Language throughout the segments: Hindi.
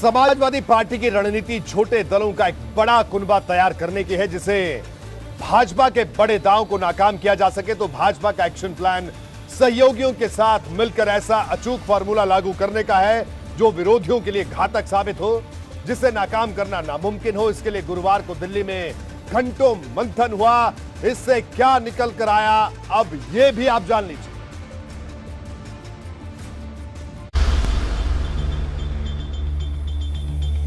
समाजवादी पार्टी की रणनीति छोटे दलों का एक बड़ा कुनबा तैयार करने की है, जिसे भाजपा के बड़े दांव को नाकाम किया जा सके। तो भाजपा का एक्शन प्लान सहयोगियों के साथ मिलकर ऐसा अचूक फॉर्मूला लागू करने का है जो विरोधियों के लिए घातक साबित हो, जिसे नाकाम करना नामुमकिन हो। इसके लिए गुरुवार को दिल्ली में घंटों मंथन हुआ। इससे क्या निकल कर आया, अब यह भी आप जान लीजिए।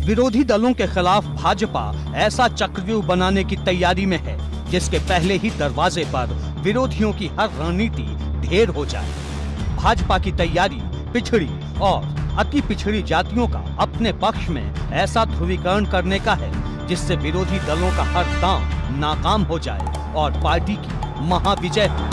विरोधी दलों के खिलाफ भाजपा ऐसा चक्रव्यूह बनाने की तैयारी में है जिसके पहले ही दरवाजे पर विरोधियों की हर रणनीति ढेर हो जाए। भाजपा की तैयारी पिछड़ी और अति पिछड़ी जातियों का अपने पक्ष में ऐसा ध्रुवीकरण करने का है जिससे विरोधी दलों का हर दांव नाकाम हो जाए और पार्टी की महाविजय हो।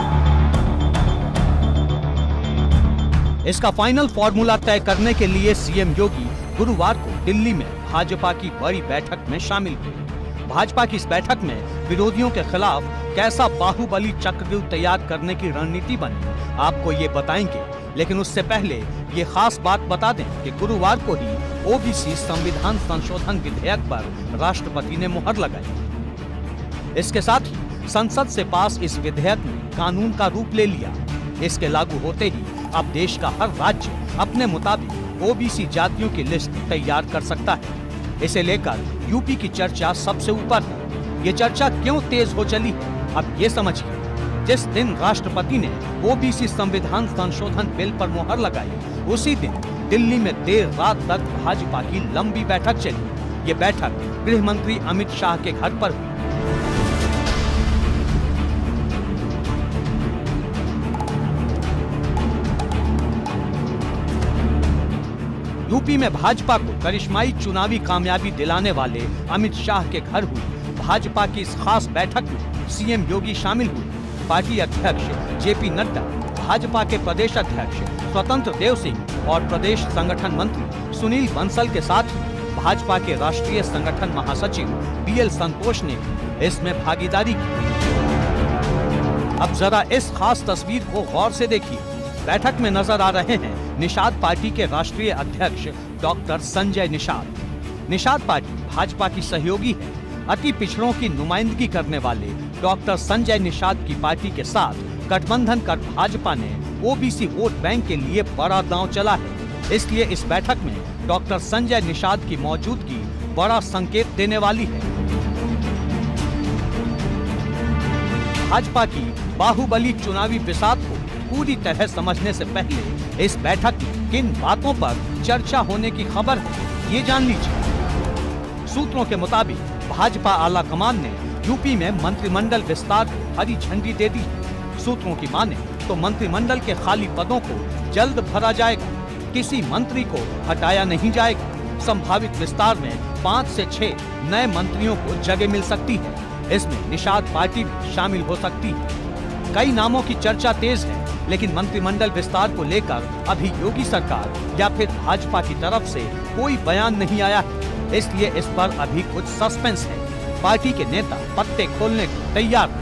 इसका फाइनल फॉर्मूला तय करने के लिए सीएम योगी गुरुवार को दिल्ली में भाजपा की बड़ी बैठक में शामिल हुए। भाजपा की इस बैठक में विरोधियों के खिलाफ कैसा बाहुबली चक्रव्यूह तैयार करने की रणनीति बनी, आपको ये बताएंगे। लेकिन उससे पहले ये खास बात बता दें कि गुरुवार को ही ओबीसी संविधान संशोधन विधेयक पर राष्ट्रपति ने मुहर लगाई। इसके साथ ही संसद से पास इस विधेयक ने कानून का रूप ले लिया। इसके लागू होते ही अब देश का हर राज्य अपने मुताबिक ओबीसी जातियों की लिस्ट तैयार कर सकता है। इसे लेकर यूपी की चर्चा सबसे ऊपर है। ये चर्चा क्यों तेज हो चली है, अब ये समझिए। जिस दिन राष्ट्रपति ने ओबीसी संविधान संशोधन बिल पर मुहर लगाई, उसी दिन दिल्ली में देर रात तक भाजपा की लंबी बैठक चली। ये बैठक गृह मंत्री अमित शाह के घर पर हुई। यूपी में भाजपा को करिश्माई चुनावी कामयाबी दिलाने वाले अमित शाह के घर हुई भाजपा की इस खास बैठक में सीएम योगी शामिल हुए। पार्टी अध्यक्ष जेपी नड्डा, भाजपा के प्रदेश अध्यक्ष स्वतंत्र देव सिंह और प्रदेश संगठन मंत्री सुनील बंसल के साथ ही भाजपा के राष्ट्रीय संगठन महासचिव बीएल संतोष ने इसमें भागीदारी की। अब जरा इस खास तस्वीर को गौर से देखिए। बैठक में नजर आ रहे हैं निषाद पार्टी के राष्ट्रीय अध्यक्ष डॉक्टर संजय निषाद। निषाद पार्टी भाजपा की सहयोगी है। अति पिछड़ों की नुमाइंदगी करने वाले डॉक्टर संजय निषाद की पार्टी के साथ गठबंधन कर भाजपा ने ओबीसी वोट बैंक के लिए बड़ा दांव चला है। इसलिए इस बैठक में डॉक्टर संजय निषाद की मौजूदगी बड़ा संकेत देने वाली है। भाजपा की बाहुबली चुनावी बिसात को पूरी तरह समझने से पहले इस बैठक में किन बातों पर चर्चा होने की खबर है, ये जान लीजिए। सूत्रों के मुताबिक भाजपा आला कमान ने यूपी में मंत्रिमंडल विस्तार को हरी झंडी दे दी है। सूत्रों की माने तो मंत्रिमंडल के खाली पदों को जल्द भरा जाएगा। किसी मंत्री को हटाया नहीं जाएगा। संभावित विस्तार में 5 से 6 नए मंत्रियों को जगह मिल सकती है। इसमें निषाद पार्टी भी शामिल हो सकती है। कई नामों की चर्चा तेज है, लेकिन मंत्रिमंडल विस्तार को लेकर अभी योगी सरकार या फिर भाजपा की तरफ से कोई बयान नहीं आया है। इसलिए इस पर अभी कुछ सस्पेंस है। पार्टी के नेता पत्ते खोलने को तैयार हैं।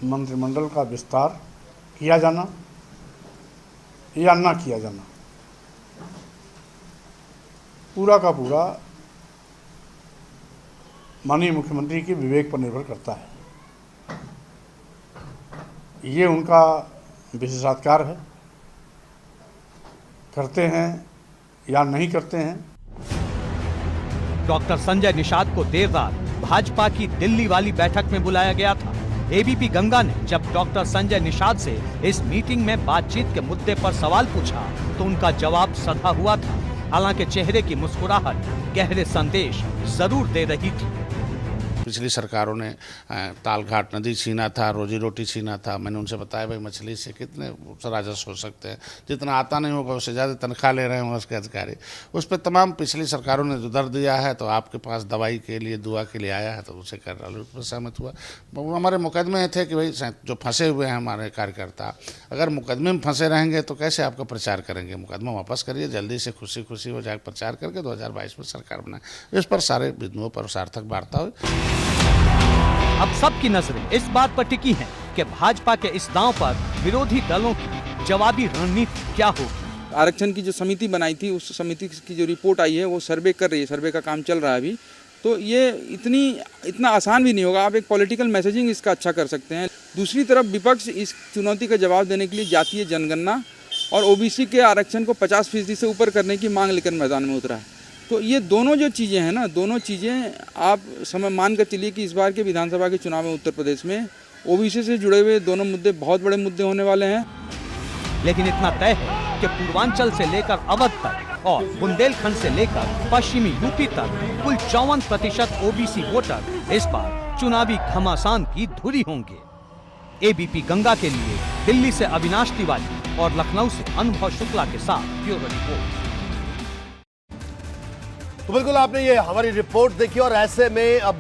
मंत्रिमंडल का विस्तार किया जाना या ना किया जाना पूरा का पूरा माननीय मुख्यमंत्री के विवेक पर निर्भर करता है। ये उनका विशेषाधिकार है, करते हैं या नहीं करते हैं। डॉक्टर संजय निषाद को देर रात भाजपा की दिल्ली वाली बैठक में बुलाया गया था। एबीपी गंगा ने जब डॉक्टर संजय निषाद से इस मीटिंग में बातचीत के मुद्दे पर सवाल पूछा तो उनका जवाब सधा हुआ था। हालांकि चेहरे की मुस्कुराहट गहरे संदेश जरूर दे रही थी। पिछली सरकारों ने तालघाट नदी छीना था, रोजी रोटी छीना था। मैंने उनसे बताया भाई मछली से कितने राजस्व हो सकते हैं, जितना आता नहीं होगा उससे ज़्यादा तनख्वाह ले रहे हैं उसके अधिकारी। उस पर तमाम पिछली सरकारों ने जो दर दिया है, तो आपके पास दवाई के लिए दुआ के लिए आया है तो उसे कर रहा, उस पर सहमत हुआ। वो हमारे मुकदमे थे कि भाई जो फंसे हुए हैं हमारे कार्यकर्ता, अगर मुकदमे में फंसे रहेंगे तो कैसे आपका प्रचार करेंगे। मुकदमा वापस करिए, जल्दी से खुशी खुशी हो जाए, प्रचार करके 2022 में सरकार बनाए। इस पर सारे बिंदुओं पर सार्थक वार्ता हुई। अब सबकी नजरें इस बात पर टिकी हैं कि भाजपा के इस दांव पर विरोधी दलों की जवाबी रणनीति क्या होगी। आरक्षण की जो समिति बनाई थी उस समिति की जो रिपोर्ट आई है वो सर्वे कर रही है, सर्वे का काम चल रहा है अभी। तो ये इतना आसान भी नहीं होगा। आप एक पॉलिटिकल मैसेजिंग इसका अच्छा कर सकते हैं। दूसरी तरफ विपक्ष इस चुनौती का जवाब देने के लिए जातीय जनगणना और ओबीसी के आरक्षण को 50% से ऊपर करने की मांग लेकर मैदान में उतरा है। तो ये दोनों जो चीज़ें हैं ना, दोनों चीज़ें आप समय मान कर चलिए कि इस बार के विधानसभा के चुनाव में उत्तर प्रदेश में ओबीसी से जुड़े हुए दोनों मुद्दे बहुत बड़े मुद्दे होने वाले हैं। लेकिन इतना तय है कि पूर्वांचल से लेकर अवध तक और बुंदेलखंड से लेकर पश्चिमी यूपी तक कुल 54% ओबीसी वोटर इस बार चुनावी घमासान की धुरी होंगे। एबीपी गंगा के लिए दिल्ली से अविनाश तिवारी और लखनऊ से अनुभव शुक्ला के साथ ब्यूरो रिपोर्ट। तो बिल्कुल आपने ये हमारी रिपोर्ट देखी और ऐसे में अब ये